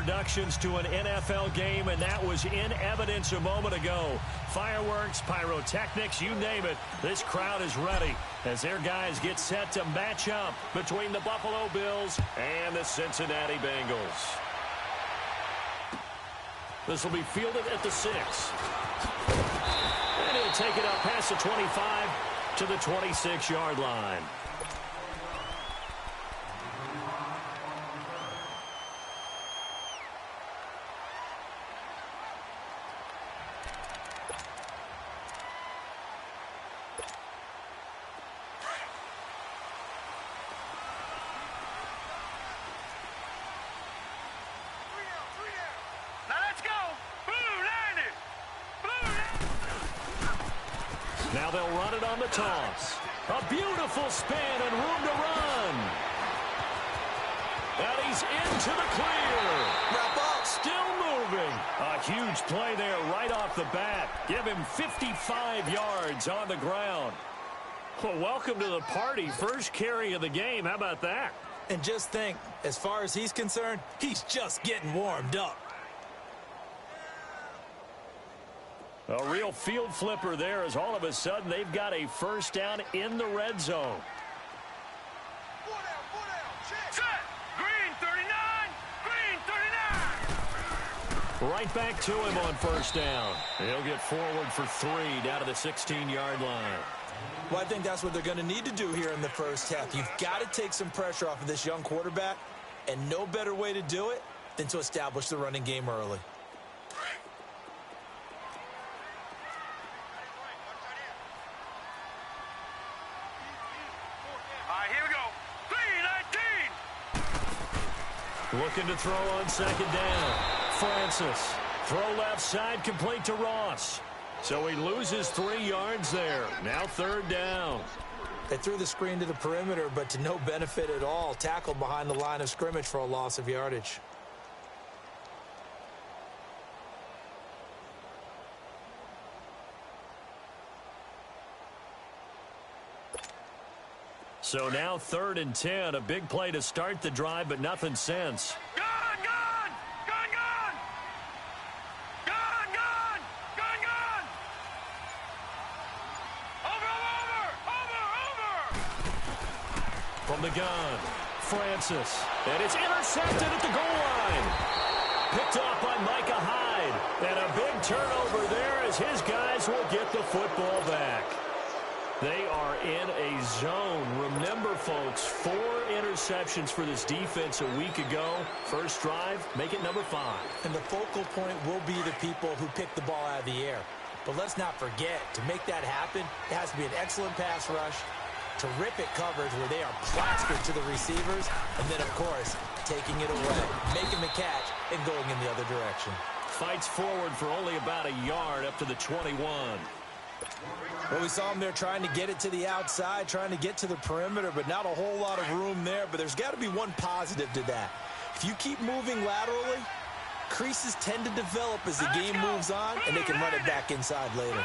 introductions to an NFL game, and that was in evidence a moment ago. Fireworks, pyrotechnics, you name it. This crowd is ready as their guys get set to match up between the Buffalo Bills and the Cincinnati Bengals. This will be fielded at the 6. And he'll take it up past the 25 to the 26-yard line. Now they'll run it on the toss. A beautiful spin and room to run. And he's into the clear. Wrap up. Still moving. A huge play there right off the bat. Give him 55 yards on the ground. Well, welcome to the party. First carry of the game. How about that? And just think, as far as he's concerned, he's just getting warmed up. A real field flipper there as all of a sudden they've got a first down in the red zone. Set. Green 39. Green 39. Right back to him on first down. He'll get forward for 3 down to the 16-yard line. Well, I think that's what they're going to need to do here in the first half. You've got to take some pressure off of this young quarterback, and no better way to do it than to establish the running game early. Looking to throw on second down. Francis. Throw left side, complete to Ross. So he loses 3 yards there. Now third down. They threw the screen to the perimeter, but to no benefit at all. Tackled behind the line of scrimmage for a loss of yardage. So now 3rd and 10. A big play to start the drive, but nothing since. Gun! From the gun, Francis. And it's intercepted at the goal line. Picked off by Micah Hyde. And a big turnover there as his guys will get the football back. They are in a zone. Remember, folks, 4 interceptions for this defense a week ago. First drive, make it number 5. And the focal point will be the people who pick the ball out of the air. But let's not forget, to make that happen, it has to be an excellent pass rush, terrific coverage where they are plastered to the receivers, and then, of course, taking it away, making the catch, and going in the other direction. Fights forward for only about a yard up to the 21. Well, we saw him there trying to get it to the outside, trying to get to the perimeter, but not a whole lot of room there. But there's got to be one positive to that. If you keep moving laterally, creases tend to develop as the game moves on, and they can run it back inside later.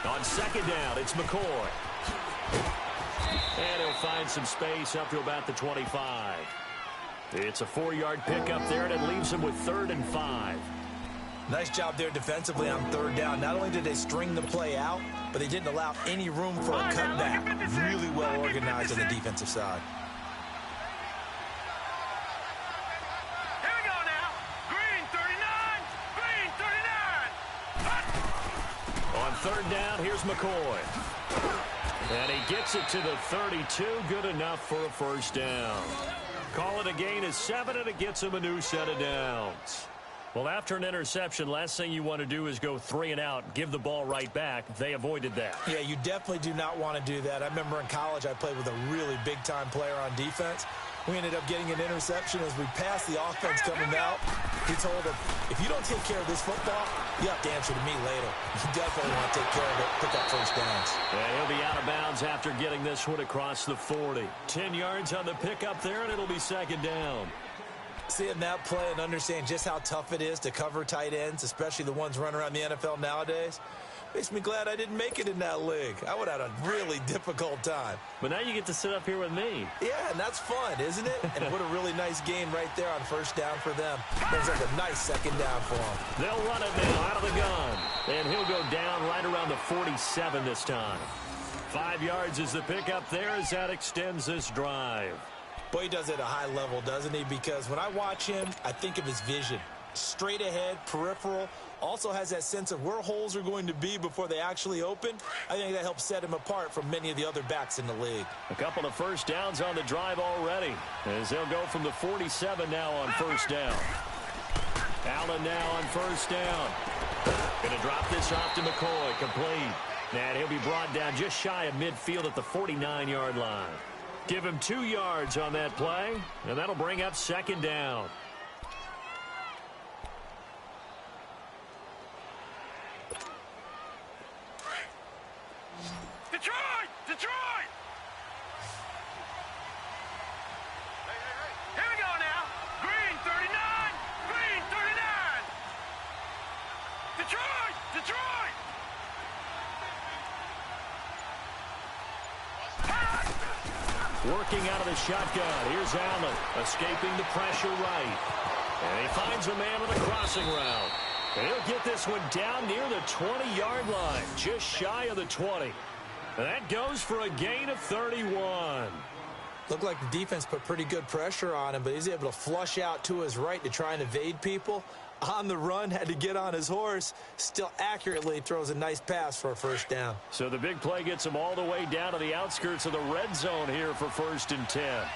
On second down, it's McCoy. And he'll find some space up to about the 25. It's a 4-yard pickup there, and it leaves him with 3rd and 5. Nice job there defensively on 3rd down. Not only did they string the play out, but they didn't allow any room for a cutback. Really well organized on the defensive side. Here we go now. Green 39. Green 39. On 3rd down, here's McCoy. And he gets it to the 32. Good enough for a first down. Call it a gain of 7, and it gets him a new set of downs. Well, after an interception, last thing you want to do is go 3 and out, give the ball right back. They avoided that. Yeah, you definitely do not want to do that. I remember in college I played with a really big-time player on defense. We ended up getting an interception as we passed the offense coming out. He told him, if you don't take care of this football, you have to answer to me later. You definitely want to take care of it, pick up first downs. Yeah, he'll be out of bounds after getting this one across the 40. 10 yards on the pickup there, and it'll be second down. Seeing that play and understand just how tough it is to cover tight ends, especially the ones running around the NFL nowadays. Makes me glad I didn't make it in that league. I would have had a really difficult time. But now you get to sit up here with me. Yeah, and that's fun, isn't it? And what a really nice gain right there on first down for them. Brings up a nice second down for them. They'll run it now out of the gun. And he'll go down right around the 47 this time. 5 yards is the pickup there as that extends this drive. Boy, he does it at a high level, doesn't he? Because when I watch him, I think of his vision. Straight ahead, peripheral, also has that sense of where holes are going to be before they actually open. I think that helps set him apart from many of the other backs in the league. A couple of first downs on the drive already, as they'll go from the 47 now on first down. Allen now on first down. Going to drop this off to McCoy, complete. And he'll be brought down just shy of midfield at the 49-yard line. Give him 2 yards on that play, and that'll bring up second down. Detroit! Detroit! Here we go now. Green 39. Green 39. Detroit! Detroit! Working out of the shotgun. Here's Allen, escaping the pressure right. And he finds a man on the crossing route. And he'll get this one down near the 20-yard line, just shy of the 20. And that goes for a gain of 31. Looked like the defense put pretty good pressure on him, but he's able to flush out to his right to try and evade people. On the run, had to get on his horse. Still accurately throws a nice pass for a first down. So the big play gets him all the way down to the outskirts of the red zone here for 1st and 10. Now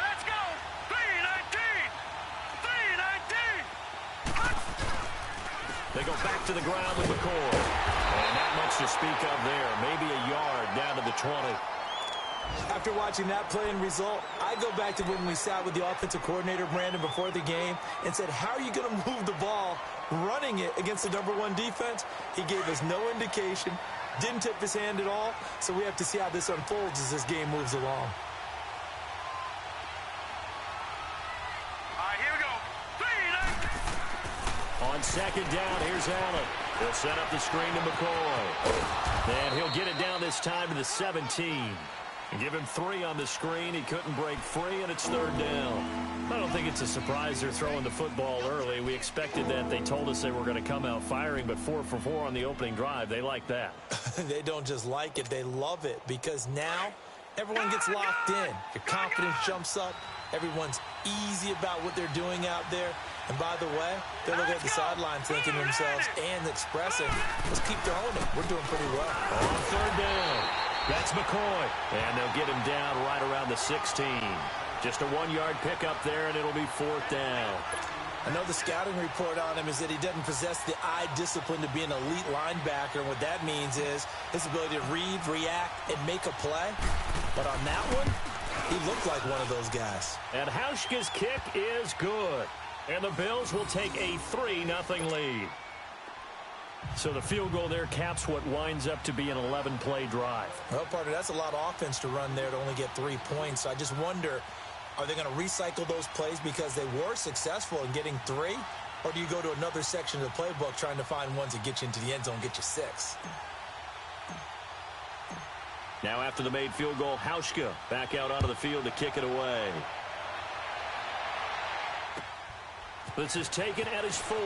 let's go. 319. 319. They go back to the ground with McCoy. And not much to speak of there. Maybe a yard down to the 20. After watching that play and result, I go back to when we sat with the offensive coordinator, Brandon, before the game and said, how are you going to move the ball running it against the #1 defense? He gave us no indication, didn't tip his hand at all, so we have to see how this unfolds as this game moves along. All right, here we go. 319. On second down, here's Allen. He'll set up the screen to McCoy. And he'll get it down this time to the 17. And give him 3 on the screen. He couldn't break free, and it's 3rd down. I don't think it's a surprise they're throwing the football early. We expected that. They told us they were going to come out firing, but 4 for 4 on the opening drive. They like that. They don't just like it. They love it because now everyone gets locked in. Your confidence jumps up. Everyone's easy about what they're doing out there. And by the way, they're looking at the sideline thinking to themselves and expressing, let's keep throwing it. We're doing pretty well. On 3rd down. That's McCoy. And they'll get him down right around the 16. Just a 1-yard pickup there, and it'll be 4th down. I know the scouting report on him is that he doesn't possess the eye discipline to be an elite linebacker. And what that means is his ability to read, react, and make a play. But on that one, he looked like one of those guys. And Hauschka's kick is good. And the Bills will take a 3-0 lead. So the field goal there caps what winds up to be an 11-play drive. Well, partner, that's a lot of offense to run there to only get 3 points. So I just wonder, are they going to recycle those plays because they were successful in getting 3? Or do you go to another section of the playbook trying to find ones that get you into the end zone, get you 6? Now after the made field goal, Hauschka back out onto the field to kick it away. This is taken at his 4.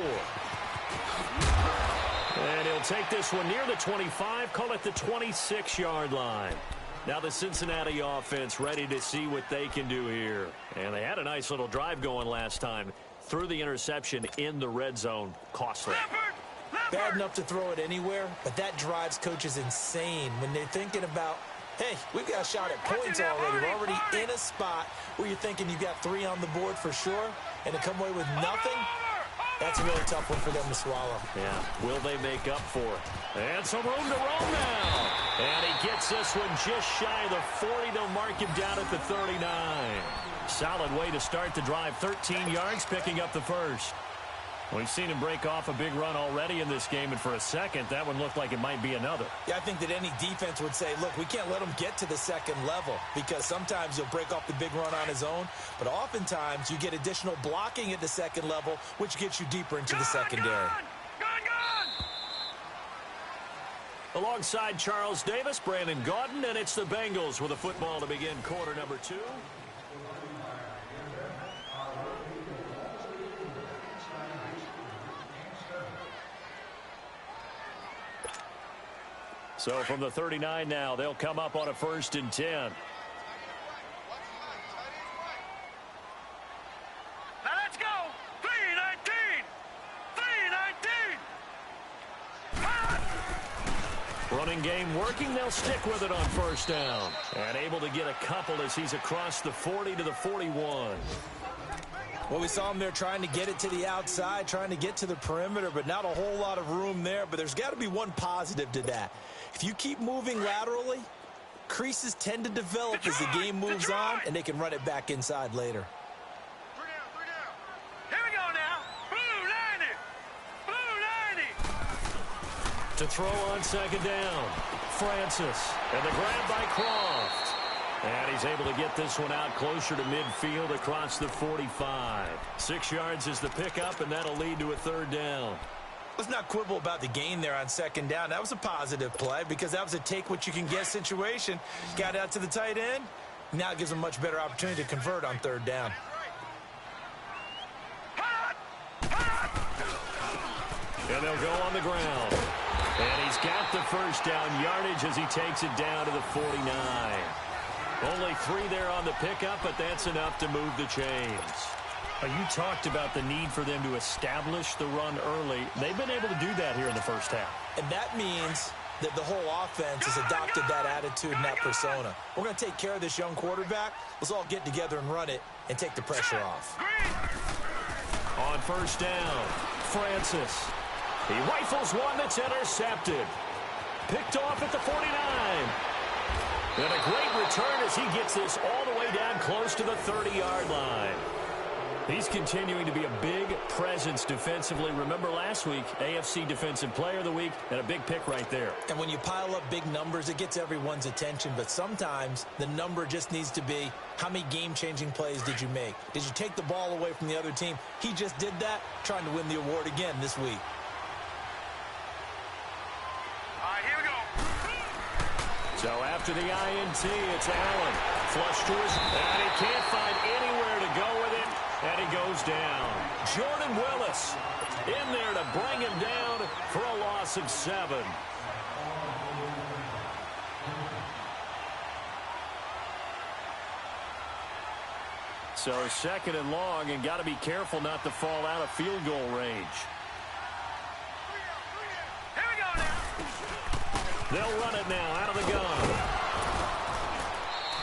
And he'll take this one near the 25, call it the 26-yard line. Now the Cincinnati offense ready to see what they can do here. And they had a nice little drive going last time. Threw the interception in the red zone. Costly. Bad enough to throw it anywhere, but that drives coaches insane when they're thinking about, hey, we've got a shot at points already. We're already in a spot where you're thinking you've got 3 on the board for sure, and to come away with nothing, that's a really tough one for them to swallow. Yeah, will they make up for it? And some room to roam now. And he gets this one just shy of the 40. They'll mark him down at the 39. Solid way to start the drive. 13 yards, picking up the first. We've seen him break off a big run already in this game, and for a second, that one looked like it might be another. Yeah, I think that any defense would say, look, we can't let him get to the second level because sometimes he'll break off the big run on his own, but oftentimes you get additional blocking at the second level, which gets you deeper into the secondary. Alongside Charles Davis, Brandon Gaudin, and it's the Bengals with a football to begin quarter number 2. So from the 39 now, they'll come up on a 1st and 10. Now let's go. 3-19. 3-19. Running game working. They'll stick with it on 1st down. And able to get a couple as he's across the 40 to the 41. Well, we saw him there trying to get it to the outside, trying to get to the perimeter, but not a whole lot of room there. But there's got to be one positive to that. If you keep moving laterally, creases tend to develop as the game moves on, and they can run it back inside later. 3 down. Here we go now. Blue 90. Blue 90. To throw on 2nd down. Francis. And the grab by Croft. And he's able to get this one out closer to midfield across the 45. 6 yards is the pickup, and that'll lead to a 3rd down. Let's not quibble about the gain there on 2nd down. That was a positive play because that was a take-what-you-can-get situation. Got out to the tight end. Now it gives them a much better opportunity to convert on 3rd down. And they'll go on the ground. And he's got the 1st down yardage as he takes it down to the 49. Only 3 there on the pickup, but that's enough to move the chains. You talked about the need for them to establish the run early. They've been able to do that here in the 1st half. And that means that the whole offense has adopted that attitude and that persona. We're going to take care of this young quarterback. Let's all get together and run it and take the pressure off. On 1st down, Francis. He rifles one that's intercepted. Picked off at the 49. And a great return as he gets this all the way down close to the 30-yard line. He's continuing to be a big presence defensively. Remember last week, AFC Defensive Player of the Week, and a big pick right there. And when you pile up big numbers, it gets everyone's attention. But sometimes the number just needs to be, how many game-changing plays did you make? Did you take the ball away from the other team? He just did that, trying to win the award again this week. All right, here we go. So after the INT, it's Allen. Flush to his, and he can't find anywhere to go with it. And he goes down. Jordan Willis in there to bring him down for a loss of 7. So 2nd and long, and got to be careful not to fall out of field goal range. Here we go now. They'll run it now out of the gun.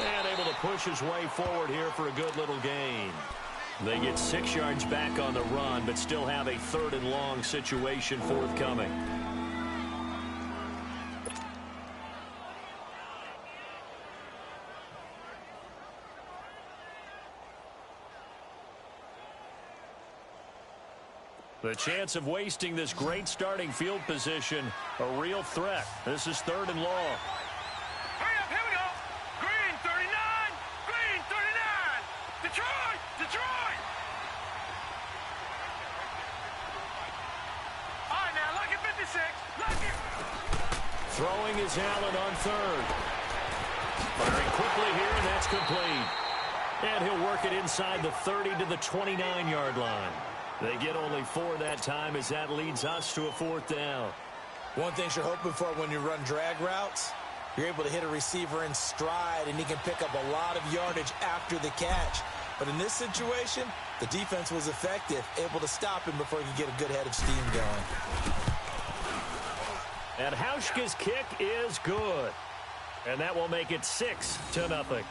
And able to push his way forward here for a good little gain. They get 6 yards back on the run, but still have a 3rd and long situation forthcoming. The chance of wasting this great starting field position, a real threat. This is 3rd and long. Hurry up, here we go. Green 39. Green 39. Detroit. All right, now, look at 56. Look it. Throwing is Allen on 3rd. Firing quickly here, and that's complete. And he'll work it inside the 30 to the 29-yard line. They get only 4 that time as that leads us to a 4th down. One thing you're hoping for when you run drag routes, you're able to hit a receiver in stride, and he can pick up a lot of yardage after the catch. But in this situation, the defense was effective, able to stop him before he could get a good head of steam going. And Hauschka's kick is good. And that will make it 6-0.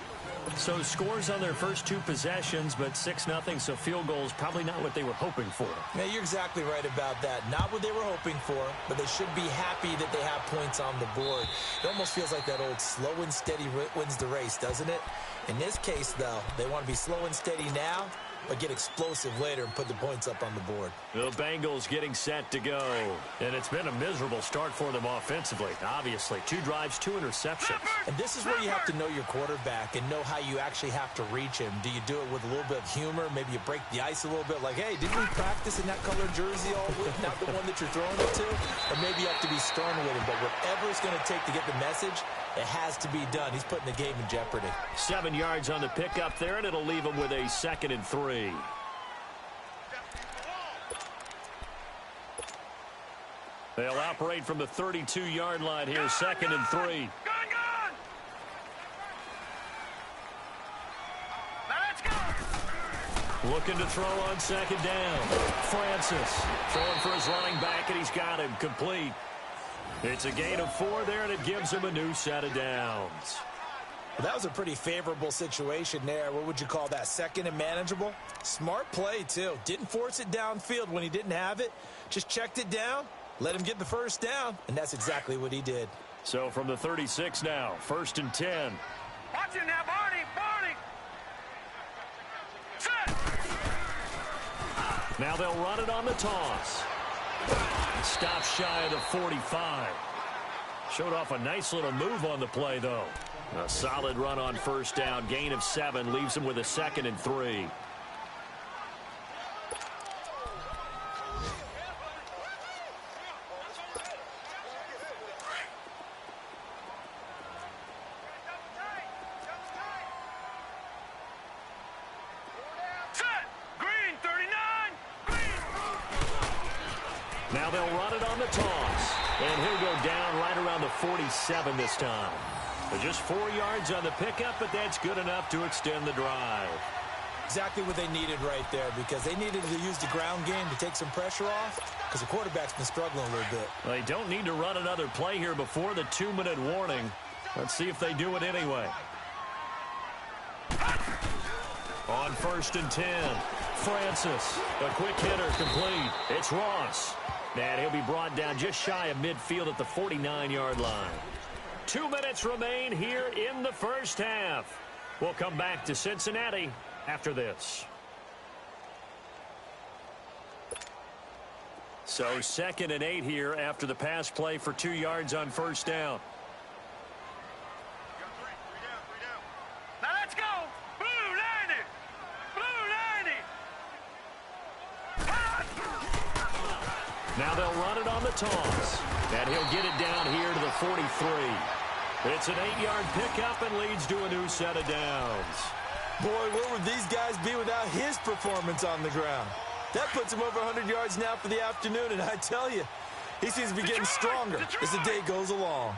So scores on their first 2 possessions, but 6-0, so field goals probably not what they were hoping for. Yeah, you're exactly right about that. Not what they were hoping for, but they should be happy that they have points on the board. It almost feels like that old slow and steady wins the race, doesn't it? In this case, though, they want to be slow and steady now but get explosive later and put the points up on the board. The Bengals getting set to go. And it's been a miserable start for them offensively, obviously. 2 drives, 2 interceptions. And this is where you have to know your quarterback and know how you actually have to reach him. Do you do it with a little bit of humor? Maybe you break the ice a little bit, like, hey, didn't we practice in that colored jersey all week, not the one that you're throwing it to? Or maybe you have to be stern with him. But whatever it's going to take to get the message, it has to be done. He's putting the game in jeopardy. 7 yards on the pickup there, and it'll leave him with a 2nd and 3. They'll operate from the 32-yard line here, 2nd and 3. Gun! Now let's go! Looking to throw on 2nd down. Francis throwing for his running back, and he's got him complete. It's a gain of 4 there, and it gives him a new set of downs. Well, that was a pretty favorable situation there. What would you call that? 2nd and manageable? Smart play, too. Didn't force it downfield when he didn't have it. Just checked it down, let him get the first down, and that's exactly what he did. So from the 36 now, 1st and 10. Watch it now, Barney! Set! Now they'll run it on the toss. Stop shy of the 45. Showed off a nice little move on the play, though. A solid run on 1st down. Gain of 7 leaves him with a 2nd and 3. Set! Green, 39! Green! Now they'll run it on the toss. And he'll go down right around the 47 this time. But just 4 yards on the pickup, but that's good enough to extend the drive. Exactly what they needed right there, because they needed to use the ground game to take some pressure off, because the quarterback's been struggling a little bit. They don't need to run another play here before the 2-minute warning. Let's see if they do it anyway. On 1st and 10, Francis, a quick hitter complete. It's Ross. And he'll be brought down just shy of midfield at the 49-yard line. 2 minutes remain here in the first half. We'll come back to Cincinnati after this. So 2nd and 8 here after the pass play for 2 yards on 1st down. Now let's go! Blue 90! Blue 90! Now they'll run it on the toss. And he'll get it down here to the 43. It's an 8-yard pickup and leads to a new set of downs. Boy, where would these guys be without his performance on the ground? That puts him over 100 yards now for the afternoon, and I tell you, he seems to be getting stronger as the day goes along.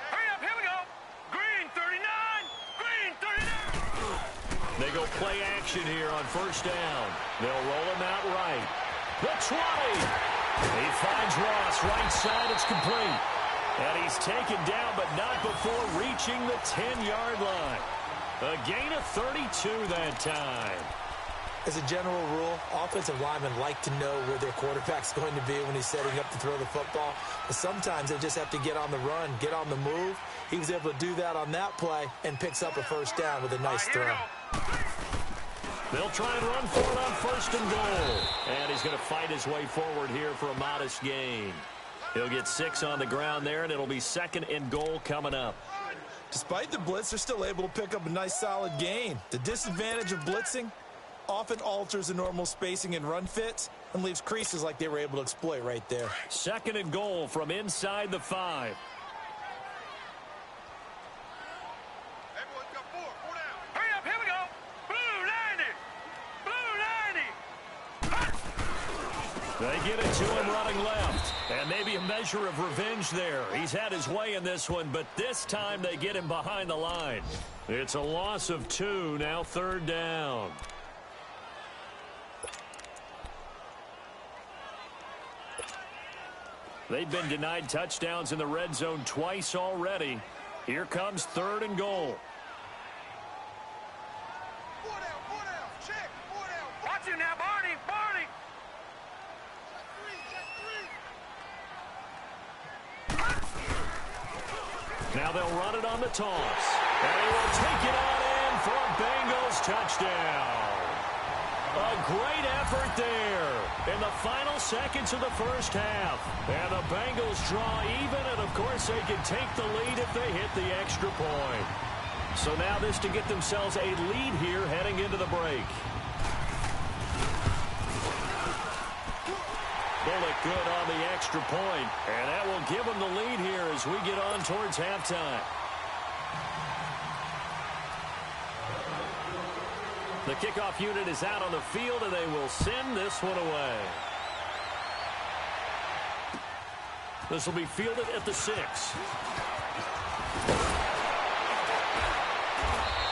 Hurry up, here we go! Green, 39! Green, 39! They go play action here on 1st down. They'll roll him out right. The 20! He finds Ross right side. It's complete. And he's taken down, but not before reaching the 10-yard line. A gain of 32 that time. As a general rule, offensive linemen like to know where their quarterback's going to be when he's setting up to throw the football. But sometimes they just have to get on the run, get on the move. He was able to do that on that play and picks up a 1st down with a nice throw. They'll try and run for it on 1st and goal. And he's going to fight his way forward here for a modest gain. He'll get 6 on the ground there, and it'll be 2nd and goal coming up. Despite the blitz, they're still able to pick up a nice solid gain. The disadvantage of blitzing often alters the normal spacing and run fits and leaves creases like they were able to exploit right there. 2nd and goal from inside the 5. Everyone's got 4 down. Hurry up, here we go! Blue 90! Blue 90! They get it to him running left. And maybe a measure of revenge there. He's had his way in this one, but this time they get him behind the line. It's a loss of 2, now 3rd down. They've been denied touchdowns in the red zone twice already. Here comes 3rd and goal. 4 down, check, 4 down. Watch him now, Barney! Now they'll run it on the toss. And he will take it on in for a Bengals Bills touchdown. A great effort there in the final seconds of the first half. And the Bengals draw even, and of course they can take the lead if they hit the extra point. So now this to get themselves a lead here heading into the break. Bullock good on the extra point, and that will give them the lead here as we get on towards halftime. The kickoff unit is out on the field, and they will send this one away. This will be fielded at the 6.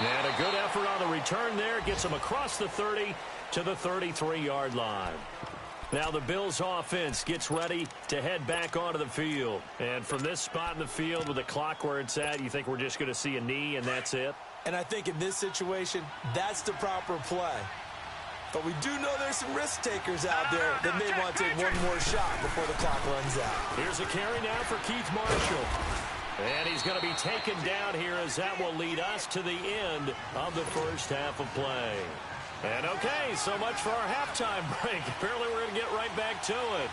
And a good effort on the return there. Gets them across the 30 to the 33-yard line. Now the Bills offense gets ready to head back onto the field. And from this spot in the field with the clock where it's at, you think we're just going to see a knee and that's it? And I think in this situation, that's the proper play. But we do know there's some risk takers out there that may want to take one more shot before the clock runs out. Here's a carry now for Keith Marshall. And he's going to be taken down here as that will lead us to the end of the first half of play. And okay, so much for our halftime break. Apparently we're going to get right back to it.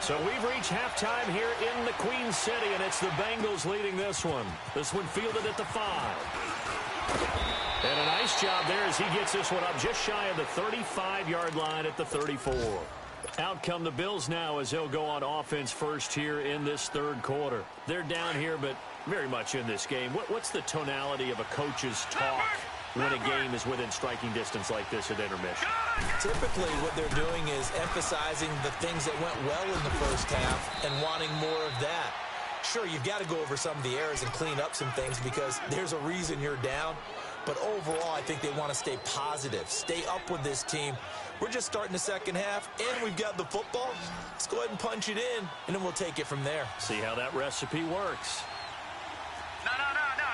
So we've reached halftime here in the Queen City, and it's the Bengals leading this one. This one fielded at the 5. And a nice job there as he gets this one up just shy of the 35-yard line at the 34. Out come the Bills now as they'll go on offense first here in this third quarter. They're down here, but very much in this game. What's the tonality of a coach's talk when a game is within striking distance like this at intermission? Typically what they're doing is emphasizing the things that went well in the first half and wanting more of that. Sure, you've got to go over some of the errors and clean up some things because there's a reason you're down. But overall, I think they want to stay positive, stay up with this team. We're just starting the second half, and we've got the football. Let's go ahead and punch it in, and then we'll take it from there. See how that recipe works. No.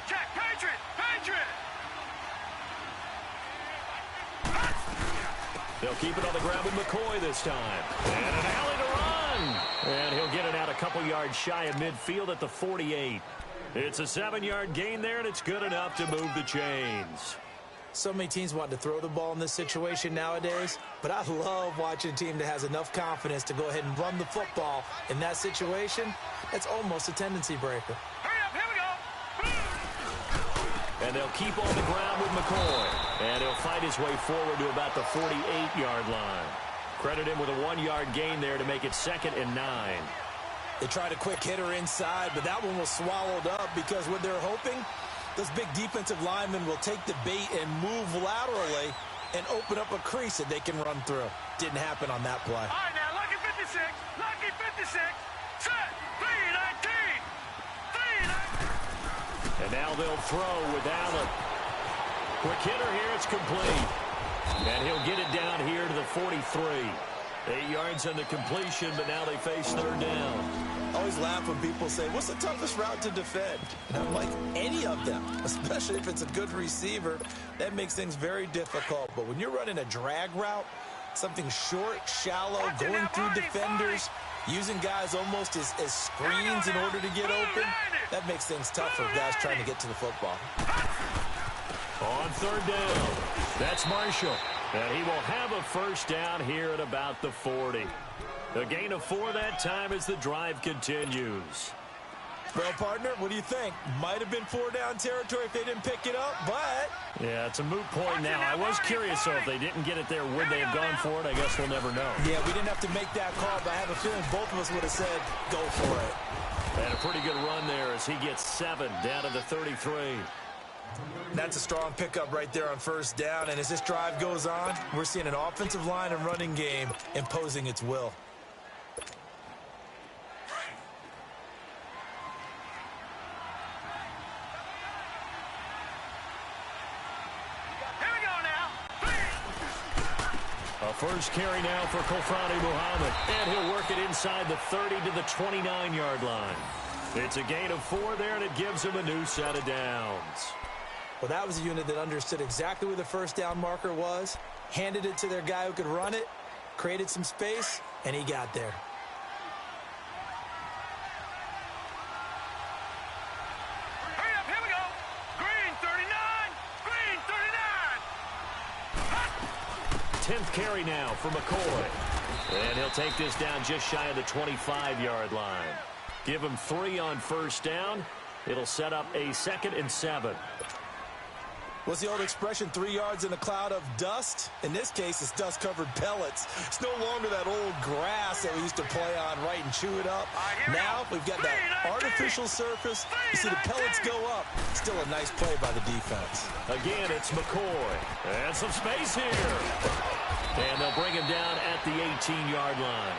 Check. Patriot. They'll keep it on the ground with McCoy this time. And an alley to run. And he'll get it out a couple yards shy of midfield at the 48. It's a 7-yard gain there, and it's good enough to move the chains. So many teams want to throw the ball in this situation nowadays, but I love watching a team that has enough confidence to go ahead and run the football in that situation. That's almost a tendency breaker. Hurry up, here we go. And they'll keep on the ground with McCoy. And he'll fight his way forward to about the 48-yard line. Credit him with a 1-yard gain there to make it 2nd and 9. They tried a quick hitter inside, but that one was swallowed up because what they're hoping, those big defensive linemen will take the bait and move laterally and open up a crease that they can run through. Didn't happen on that play. All right, now, lucky 56. Set. 3-19. And now they'll throw with Allen. Quick hitter here, it's complete. And he'll get it down here to the 43. 8 yards on the completion, but now they face third down. I always laugh when people say, what's the toughest route to defend? And I'm like, any of them, especially if it's a good receiver. That makes things very difficult. But when you're running a drag route, something short, shallow, going through defenders, using guys almost as screens in order to get open, that makes things tough for guys trying to get to the football. On third down, that's Marshall. And he will have a first down here at about the 40. A gain of 4 that time as the drive continues. Well, partner, what do you think? Might have been 4-down territory if they didn't pick it up, but... Yeah, it's a moot point now. I was curious, though, if they didn't get it there, would they have gone for it? I guess we'll never know. Yeah, we didn't have to make that call, but I have a feeling both of us would have said, go for it. And a pretty good run there as he gets 7 down to the 33. That's a strong pickup right there on first down, and as this drive goes on, we're seeing an offensive line and running game imposing its will. Here we go now. A first carry now for Kofrani Muhammad, and he'll work it inside the 30 to the 29-yard line. It's a gain of 4 there, and it gives him a new set of downs. Well, that was a unit that understood exactly where the first down marker was, handed it to their guy who could run it, created some space, and he got there. Hurry up, here we go. Green 39. 10th carry now for McCoy. And he'll take this down just shy of the 25-yard line. Give him 3 on first down. It'll set up a 2nd and 7. What's the old expression, 3 yards in a cloud of dust? In this case, it's dust-covered pellets. It's no longer that old grass that we used to play on, right, and chew it up. Now we've got that artificial surface. You see the pellets go up. Still a nice play by the defense. Again, it's McCoy. And some space here. And they'll bring him down at the 18-yard line.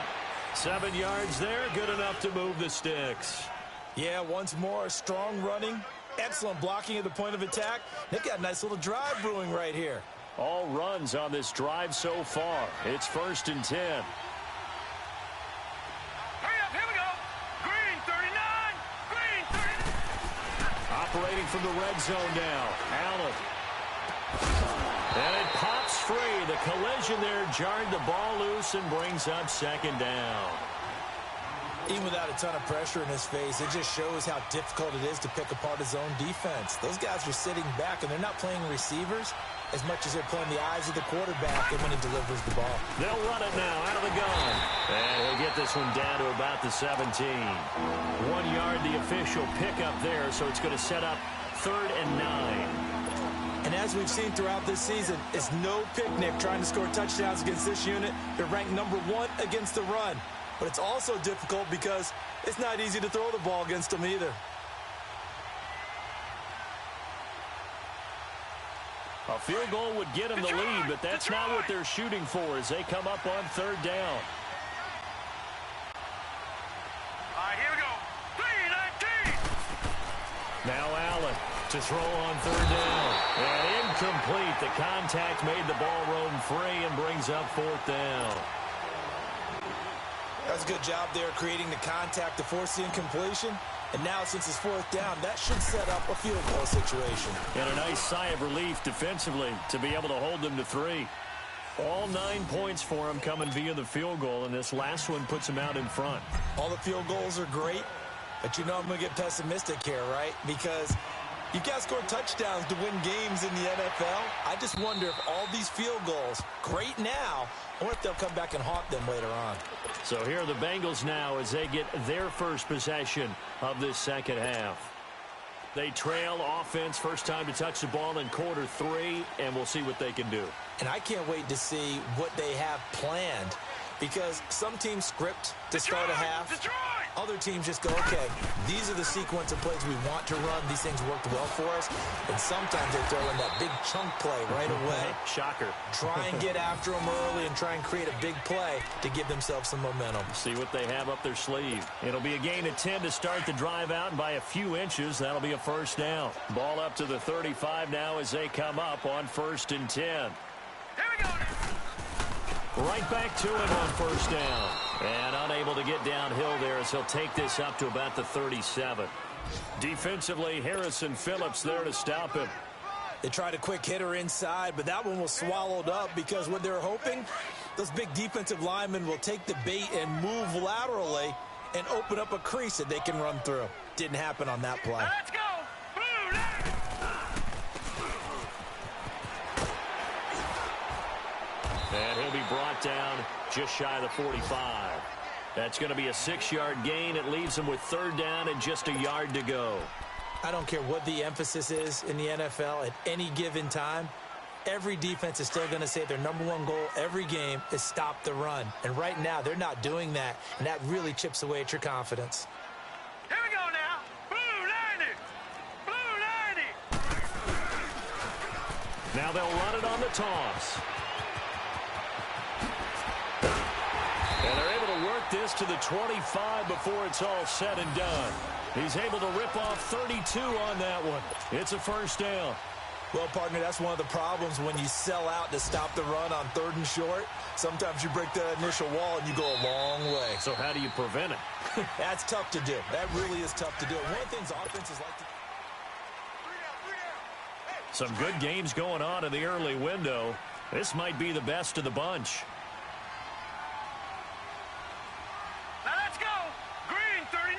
7 yards there, good enough to move the sticks. Yeah, once more, strong running. Excellent blocking at the point of attack. They've got a nice little drive brewing right here. All runs on this drive so far. It's 1st and 10. Hurry up, here we go. Green 39. Green 39. Operating from the red zone now. Allen. And it pops free. The collision there jarred the ball loose and brings up 2nd down. Even without a ton of pressure in his face, it just shows how difficult it is to pick apart his own defense. Those guys are sitting back, and they're not playing receivers as much as they're playing the eyes of the quarterback and when he delivers the ball. They'll run it now out of the gun. And he'll get this one down to about the 17. 1 yard, the official pickup there, so it's going to set up 3rd and 9. And as we've seen throughout this season, it's no picnic trying to score touchdowns against this unit. They're ranked number 1 against the run. But it's also difficult because it's not easy to throw the ball against them either. A field goal would get them the lead, but that's not what they're shooting for as they come up on 3rd down. All right, here we go. 3-19. Now Allen to throw on 3rd down. And incomplete. The contact made the ball roam free and brings up 4th down. That's a good job there creating the contact to force the incompletion. And now since it's 4th down, that should set up a field goal situation. And a nice sigh of relief defensively to be able to hold them to 3. All 9 points for them coming via the field goal, and this last one puts them out in front. All the field goals are great, but you know I'm going to get pessimistic here, right? Because you've got to score touchdowns to win games in the NFL. I just wonder if all these field goals, great now, or if they'll come back and haunt them later on. So here are the Bengals now as they get their first possession of this 2nd half. They trail offense, first time to touch the ball in quarter 3, and we'll see what they can do. And I can't wait to see what they have planned, because some teams script to start a half. Other teams just go, okay, these are the sequence of plays we want to run. These things worked well for us. And sometimes they throw in that big chunk play right away. Shocker. Try and get after them early and try and create a big play to give themselves some momentum. See what they have up their sleeve. It'll be a gain of 10 to start the drive out, and by a few inches, that'll be a 1st down. Ball up to the 35 now as they come up on 1st and 10. Here we go. Right back to him on 1st down. And unable to get downhill there as he'll take this up to about the 37. Defensively, Harrison Phillips there to stop him. They tried a quick hitter inside, but that one was swallowed up because what they're hoping, those big defensive linemen will take the bait and move laterally and open up a crease that they can run through. Didn't happen on that play. Let's go. Blue line. And he'll be brought down just shy of the 45. That's going to be a 6-yard gain. It leaves him with 3rd down and just a yard to go. I don't care what the emphasis is in the NFL at any given time. Every defense is still going to say their number 1 goal every game is stop the run. And right now, they're not doing that, and that really chips away at your confidence. Here we go now. Blue 90. Blue 90. Now they'll run it on the toss. And they're able to work this to the 25 before it's all said and done. He's able to rip off 32 on that one. It's a 1st down. Well, partner, that's one of the problems when you sell out to stop the run on 3rd and short. Sometimes you break that initial wall and you go a long way. So how do you prevent it? That's tough to do. That really is tough to do. One of the things offenses like to... Some good games going on in the early window. This might be the best of the bunch. Now let's go. Green 39.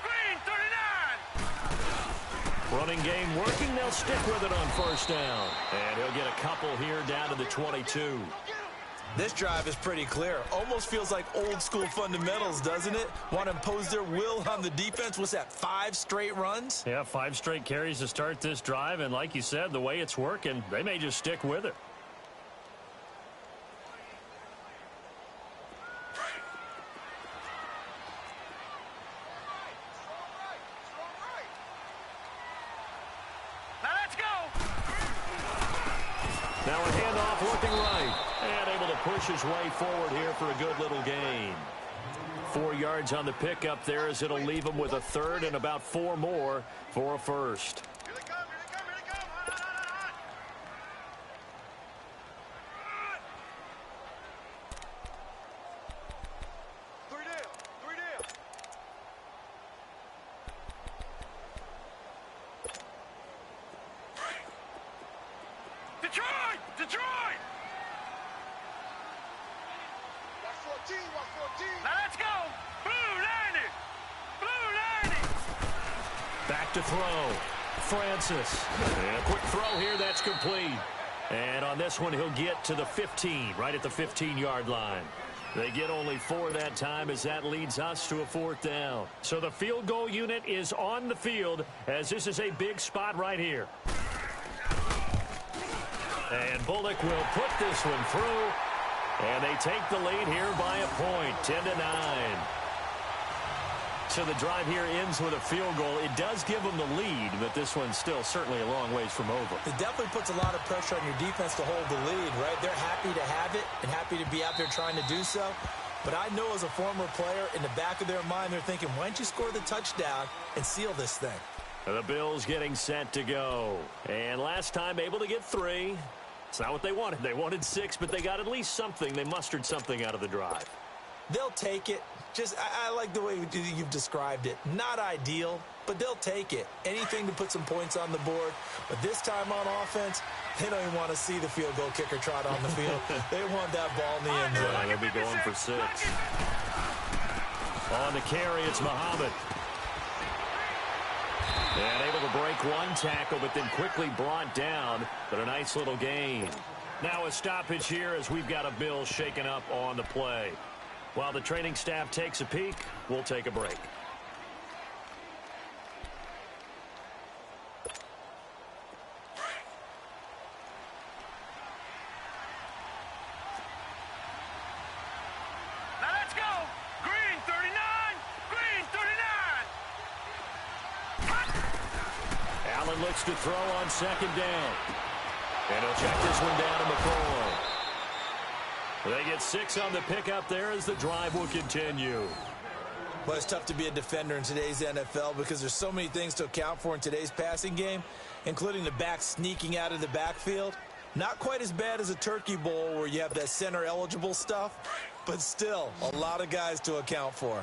Green 39. Running game working. They'll stick with it on 1st down. And he'll get a couple here down to the 22. This drive is pretty clear. Almost feels like old school fundamentals, doesn't it? Want to impose their will on the defense. What's that, 5 straight runs? Yeah, 5 straight carries to start this drive. And like you said, the way it's working, they may just stick with it. Now let's go. Now a handoff looking right. And able to push his way forward here for a good little gain. 4 yards on the pickup there as it'll leave him with a third and about 4 more for a first. Here they come, here they come, here they come. Hot. Three down. Detroit! Watch 14. Now let's go. Blue 90. Back to throw. Francis. And a quick throw here. That's complete. And on this one, he'll get to the 15, right at the 15-yard line. They get only 4 that time as that leads us to a 4th down. So the field goal unit is on the field as this is a big spot right here. And Bullock will put this one through. And they take the lead here by a point, 10-9. So the drive here ends with a field goal. It does give them the lead, but this one's still certainly a long ways from over. It definitely puts a lot of pressure on your defense to hold the lead, right? They're happy to have it and happy to be out there trying to do so. But I know as a former player, in the back of their mind, they're thinking, why don't you score the touchdown and seal this thing? The Bills getting set to go. And last time able to get 3. It's not what they wanted. They wanted 6, but they got at least something. They mustered something out of the drive. They'll take it. I like the way you've described it. Not ideal, but they'll take it. Anything to put some points on the board. But this time on offense, they don't even want to see the field goal kicker trot on the field. They want that ball in the end zone. They'll be going for 6. On the carry, it's Muhammad. And able to break 1 tackle, but then quickly brought down. But a nice little gain. Now a stoppage here as we've got a Bills shaken up on the play. While the training staff takes a peek, we'll take a break. Now let's go. Green 39. Allen looks to throw on 2nd down. And he'll check this one down to McCoy. They get 6 on the pickup there as the drive will continue. Well, it's tough to be a defender in today's NFL because there's so many things to account for in today's passing game, including the back sneaking out of the backfield. Not quite as bad as a turkey bowl where you have that center-eligible stuff, but still a lot of guys to account for. All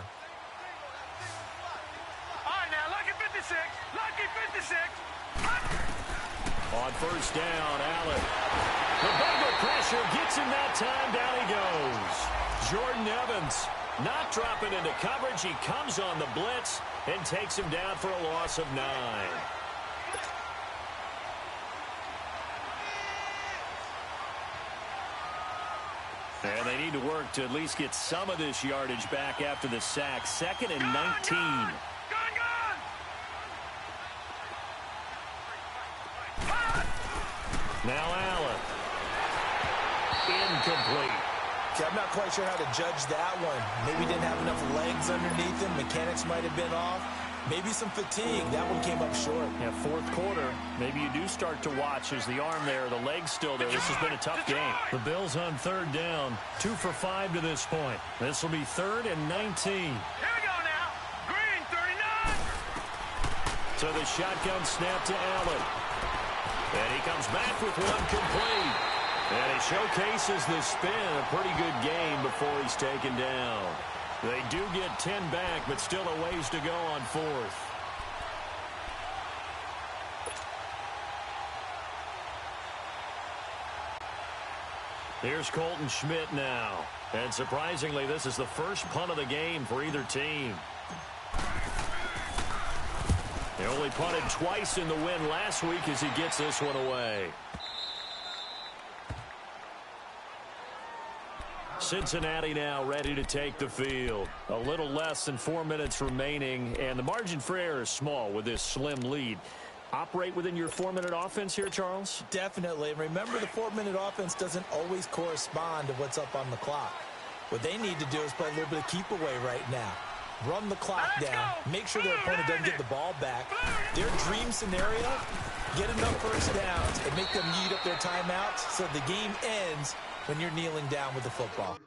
right, now, lucky 56. Lucky 56. On 1st down, Allen. The Bengal pressure gets him that time. Down he goes. Jordan Evans not dropping into coverage. He comes on the blitz and takes him down for a loss of 9. And they need to work to at least get some of this yardage back after the sack. 2nd and 19. Gone. Now Allen. Incomplete. Okay, I'm not quite sure how to judge that one. Maybe didn't have enough legs underneath him. Mechanics might have been off. Maybe some fatigue. That one came up short. Yeah, 4th quarter. Maybe you do start to watch as the arm there, the leg's still there. This has been a tough game. The Bills on 3rd down. 2 for 5 to this point. This will be 3rd and 19. Here we go now. Green 39. So the shotgun snap to Allen. And he comes back with one complete. And he showcases the spin. A pretty good game before he's taken down. They do get 10 back, but still a ways to go on 4th. Here's Colton Schmidt now. And surprisingly, this is the first punt of the game for either team. He only punted twice in the win last week as he gets this one away. Cincinnati now ready to take the field. A little less than 4 minutes remaining, and the margin for error is small with this slim lead. Operate within your 4-minute offense here, Charles? Definitely. And remember, the 4-minute offense doesn't always correspond to what's up on the clock. What they need to do is play a little bit of keep away right now. Run the clock down. Make sure their opponent doesn't get the ball back. Their dream scenario, get enough first downs and make them eat up their timeouts so the game ends when you're kneeling down with the football.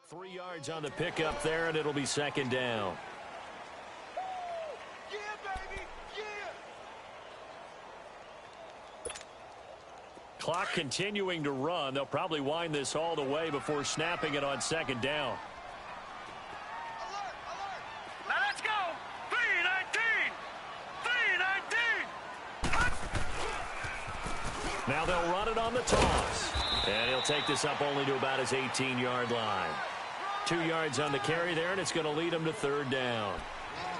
Three yards on the pickup there, and it'll be second down. Yeah, baby, yeah. Clock continuing to run. They'll probably wind this all the way before snapping it on second down. Alert, alert. Now let's go. 3:19. 3:19. Now they'll run it on the toss. And he'll take this up only to about his 18-yard line. 2 yards on the carry there, and it's going to lead him to third down.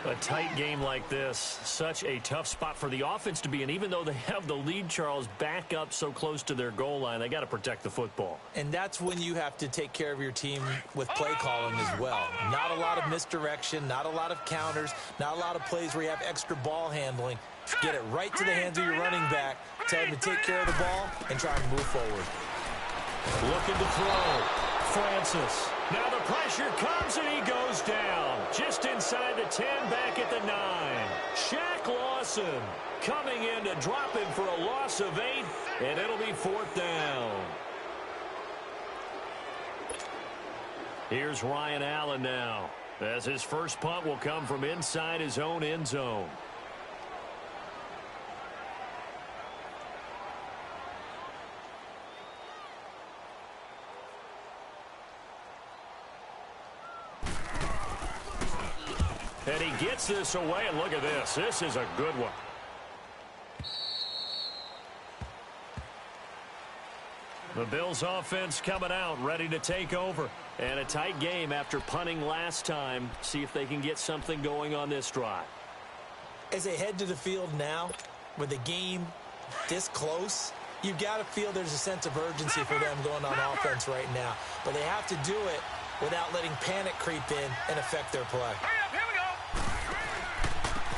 A tight game like this, such a tough spot for the offense to be in. Even though they have the lead, Charles, back up so close to their goal line, they got to protect the football. And that's when you have to take care of your team with play calling as well. Not a lot of misdirection, not a lot of counters, not a lot of plays where you have extra ball handling. Get it right to the hands of your running back. Tell him to take care of the ball and try and move forward. Looking to throw. Francis. Now the pressure comes and he goes down. Just inside the 10, back at the 9. Shaq Lawson coming in to drop him for a loss of 8, and it'll be fourth down. Here's Ryan Allen now, as his first punt will come from inside his own end zone. And he gets this away, and look at this. This is a good one. The Bills offense coming out, ready to take over. And a tight game after punting last time. See if they can get something going on this drive. As they head to the field now, with the game this close, you've got to feel there's a sense of urgency for them going on offense right now. But they have to do it without letting panic creep in and affect their play. Hurry up, here we go.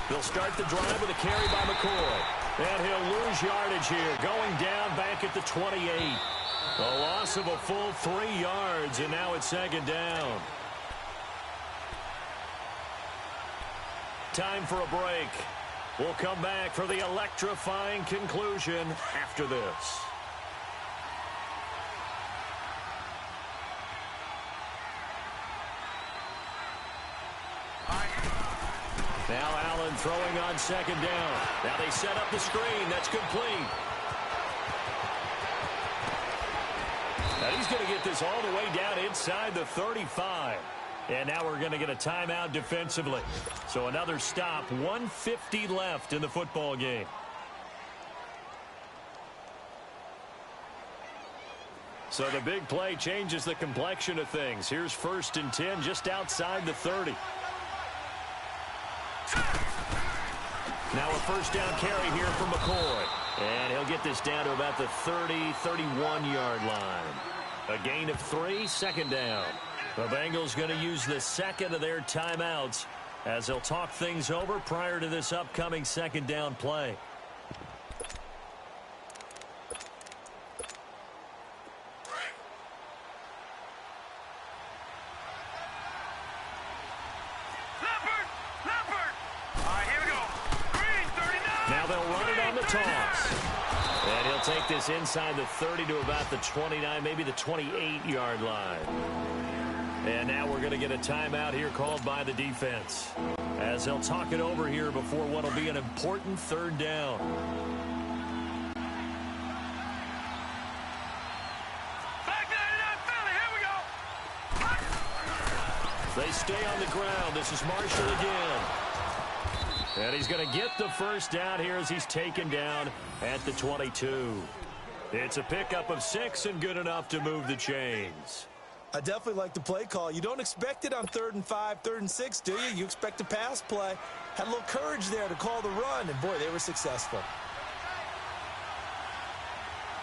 They'll start the drive with a carry by McCoy. And he'll lose yardage here, going down back at the 28. A loss of a full 3 yards, and now it's second down. Time for a break. We'll come back for the electrifying conclusion after this. Now Allen throwing on second down. Now they set up the screen. That's complete. Now he's going to get this all the way down inside the 35. And now we're going to get a timeout defensively. So another stop, 1:50 left in the football game. So the big play changes the complexion of things. Here's 1st and 10 just outside the 30. Now a first down carry here from McCoy. And he'll get this down to about the 30, 31-yard line. A gain of 3, second down. The Bengals going to use the second of their timeouts as they'll talk things over prior to this upcoming second down play. And he'll take this inside the 30 to about the 29, maybe the 28-yard line. And now we're going to get a timeout here called by the defense, as they'll talk it over here before what will be an important third down. They stay on the ground. This is Marshall again. And he's going to get the first down here as he's taken down at the 22. It's a pickup of 6 and good enough to move the chains. I definitely like the play call. You don't expect it on 3rd and 5, 3rd and 6, do you? You expect a pass play. Had a little courage there to call the run, and boy, they were successful.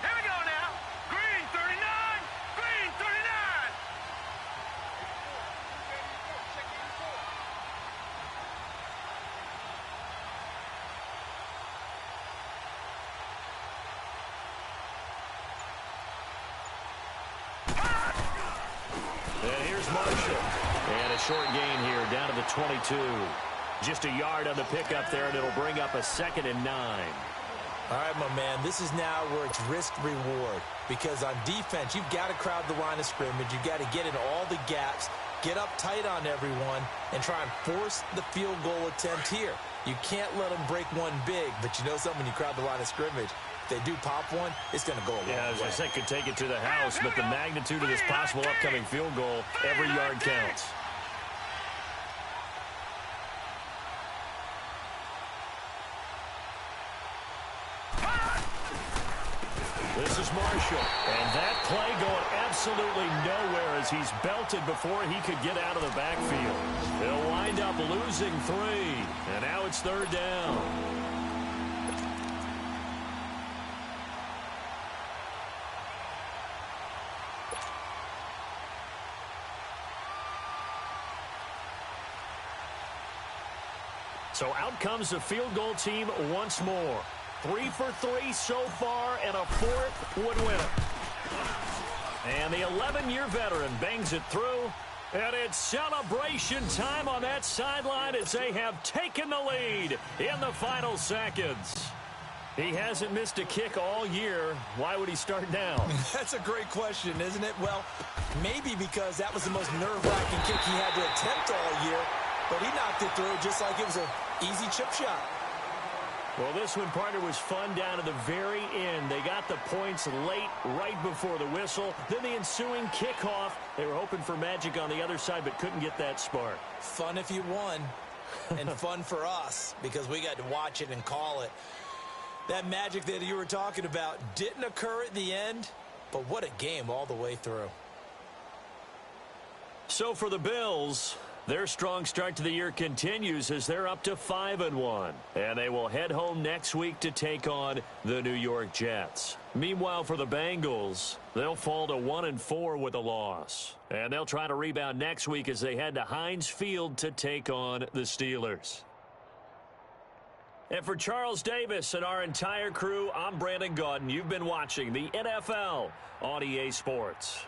Here we go now. Green 39. Green 39. And here's Marshall. And a short gain here down to the 22. Just a yard on the pickup there, and it'll bring up a 2nd and 9. All right, my man, this is now where it's risk-reward. Because on defense, you've got to crowd the line of scrimmage. You've got to get in all the gaps, get up tight on everyone, and try and force the field goal attempt here. You can't let them break one big, but you know something, when you crowd the line of scrimmage, if they do pop one, it's going to go a long way. Yeah, as I said, could take it to the house, but the magnitude of this possible upcoming field goal, every yard counts. This is Marshall, and that play going absolutely nowhere as he's belted before he could get out of the backfield. They'll wind up losing 3, and now it's 3rd down. So out comes the field goal team once more. 3 for 3 so far, and a 4th would win it. And the 11-year veteran bangs it through, and it's celebration time on that sideline as they have taken the lead in the final seconds. He hasn't missed a kick all year. Why would he start now? That's a great question, isn't it? Well, maybe because that was the most nerve-wracking kick he had to attempt all year, but he knocked it through just like it was an easy chip shot. Well, this one, partner, was fun down to the very end. They got the points late, right before the whistle. Then the ensuing kickoff. They were hoping for magic on the other side, but couldn't get that spark. Fun if you won, and fun for us, because we got to watch it and call it. That magic that you were talking about didn't occur at the end, but what a game all the way through. So for the Bills, their strong start to the year continues as they're up to 5-1. And they will head home next week to take on the New York Jets. Meanwhile, for the Bengals, they'll fall to 1-4 with a loss. And they'll try to rebound next week as they head to Heinz Field to take on the Steelers. And for Charles Davis and our entire crew, I'm Brandon Gaudin. You've been watching the NFL on EA Sports.